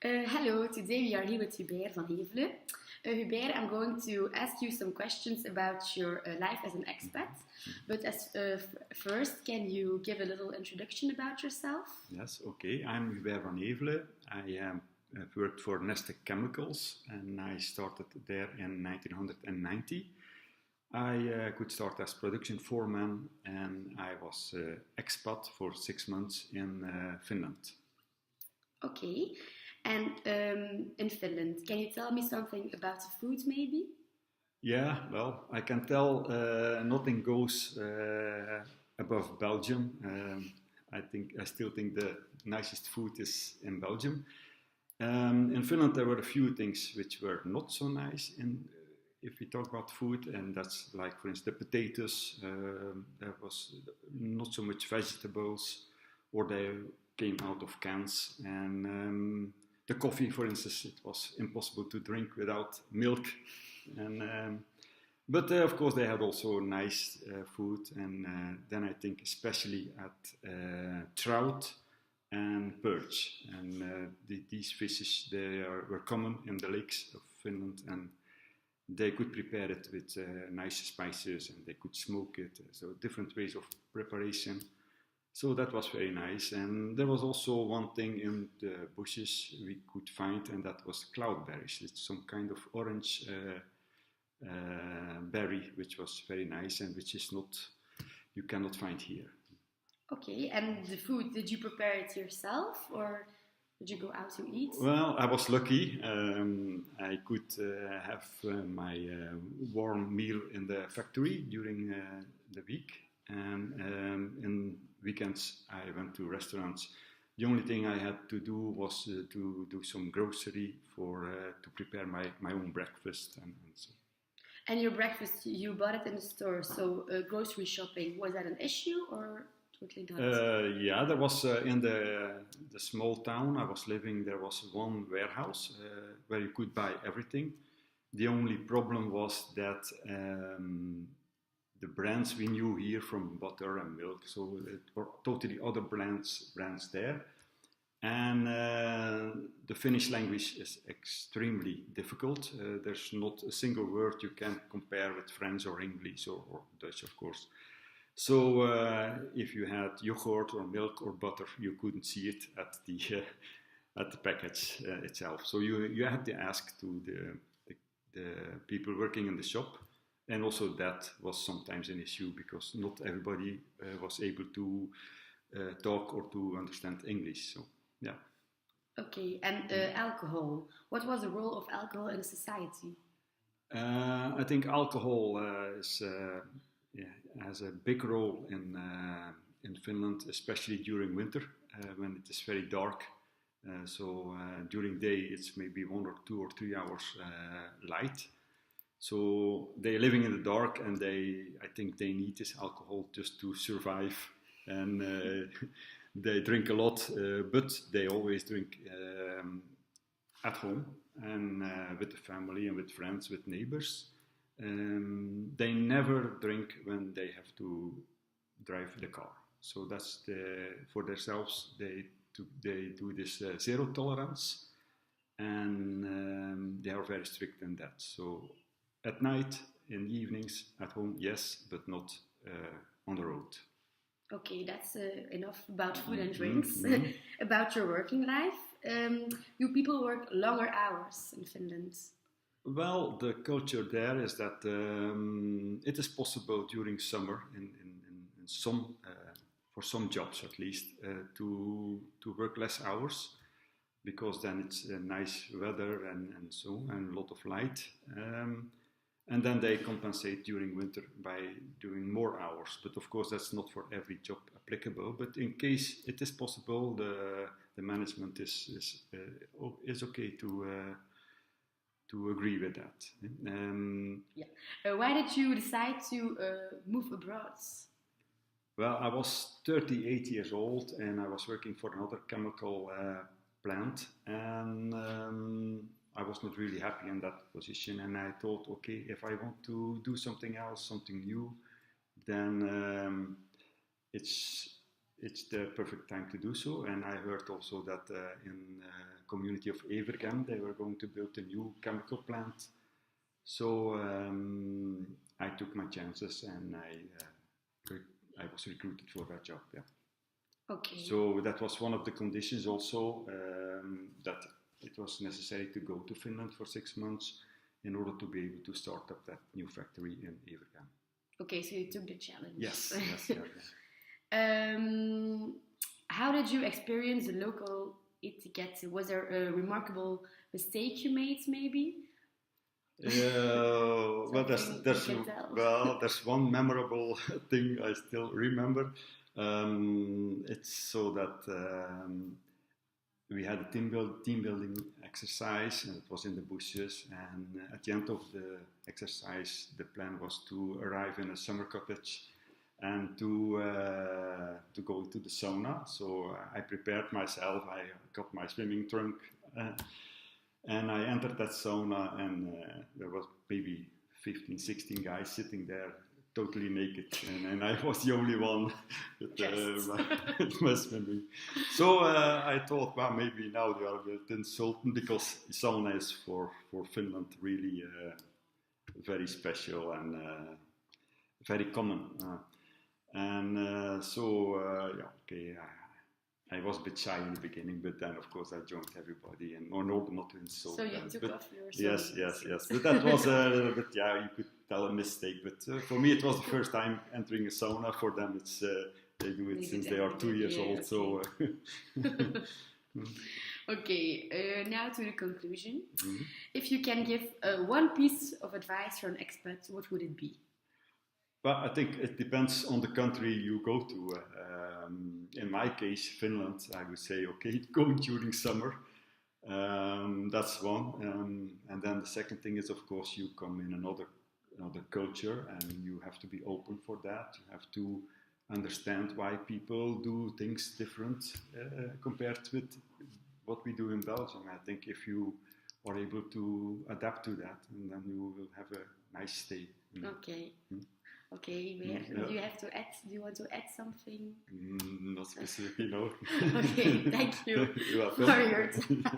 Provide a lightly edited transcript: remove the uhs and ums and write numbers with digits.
Hello, today we are here with Rubylie van Loo. Rubylie, I'm going to ask you some questions about your life as an expat. But first, can you give a little introduction about yourself? Yes, okay. I'm Rubylie van Loo. I've worked for Neste Chemicals and I started there in 1990. I could start as production foreman and I was expat for 6 months in Finland. Okay. And in Finland, can you tell me something about the food maybe? Yeah, well, I can tell nothing goes above Belgium. I still think the nicest food is in Belgium. In Finland, there were a few things which were not so nice. If we talk about food, and that's like, for instance, the potatoes. There was not so much vegetables, or they came out of cans. And the coffee, for instance, it was impossible to drink without milk. But of course, they had also nice food. And then I think especially at trout and perch. And these fishes, were common in the lakes of Finland, and they could prepare it with nice spices, and they could smoke it. So different ways of preparation. So that was very nice. And there was also one thing in the bushes we could find, and that was cloudberries. It's some kind of orange berry, which was very nice and which you cannot find here. Okay, and the food, did you prepare it yourself or did you go out to eat? Well, I was lucky. I could have my warm meal in the factory during the week. And in weekends, I went to restaurants. The only thing I had to do was to do some grocery to prepare my own breakfast. And so. And your breakfast, you bought it in the store, so grocery shopping, was that an issue or totally not? Yeah, there was in the small town I was living, there was one warehouse where you could buy everything. The only problem was that the brands we knew here from butter and milk, so it were totally other brands there. And the Finnish language is extremely difficult. There's not a single word you can compare with French or English or Dutch, of course. So if you had yogurt or milk or butter, you couldn't see it at the package itself. So you had to ask to the people working in the shop. And also that was sometimes an issue because not everybody was able to talk or to understand English. So, yeah. Okay, and alcohol. What was the role of alcohol in society? I think alcohol has a big role in Finland, especially during winter when it is very dark. So during day it's maybe 1 or 2 or 3 hours light. So they're living in the dark, and I think they need this alcohol just to survive. And they drink a lot, but they always drink at home and with the family and with friends, with neighbors. They never drink when they have to drive the car. So that's for themselves. They do this zero tolerance, and they are very strict in that. So at night, in the evenings, at home, yes, but not on the road. Okay, that's enough about food and drinks. Mm-hmm. About your working life, you people work longer hours in Finland. Well, the culture there is that it is possible during summer in some for some jobs at least to work less hours, because then it's nice weather and a lot of light. And then they compensate during winter by doing more hours. But of course, that's not for every job applicable. But in case it is possible, the management is okay to agree with that. Yeah. Why did you decide to move abroad? Well, I was 38 years old and I was working for another chemical plant, and I was not really happy in that position, and I thought, okay, if I want to do something else, something new, then it's the perfect time to do so. And I heard also that in community of Evergem. They were going to build a new chemical plant. So I took my chances and I was recruited for that job. Yeah. Okay. So that was one of the conditions also, that it was necessary to go to Finland for 6 months in order to be able to start up that new factory in Evergem. Okay, so you took the challenge. Yes, yes, yeah. How did you experience the local etiquette? Was there a remarkable mistake you made, maybe? Well, there's one memorable thing I still remember. It's so that we had a team building exercise, and it was in the bushes. And at the end of the exercise, the plan was to arrive in a summer cottage and to go to the sauna. So I prepared myself. I got my swimming trunk. And I entered that sauna, and there was maybe 15, 16 guys sitting there, totally naked, and I was the only one with my swimming. So I thought, well, maybe now they are a bit insulting, because sauna is for Finland really very special and very common. I was a bit shy in the beginning, but then of course I joined everybody, and not to insult. So you them. took But off your yes. But that was a little bit, you could tell a mistake. But for me, it was the first time entering a sauna. For them, it's they do it since they are 2 years old. Okay. So. Okay, now to the conclusion. Mm-hmm. If you can give one piece of advice for an expat, what would it be? Well, I think it depends on the country you go to. In my case, Finland, I would say, okay, go during summer. That's one. And then the second thing is, of course, you come in another culture, and you have to be open for that. You have to understand why people do things different compared with what we do in Belgium. I think if you are able to adapt to that, and then you will have a nice stay. Okay. Okay, do you have to add? Do you want to add something? Not specifically, no. Okay, thank you You're welcome. for your time.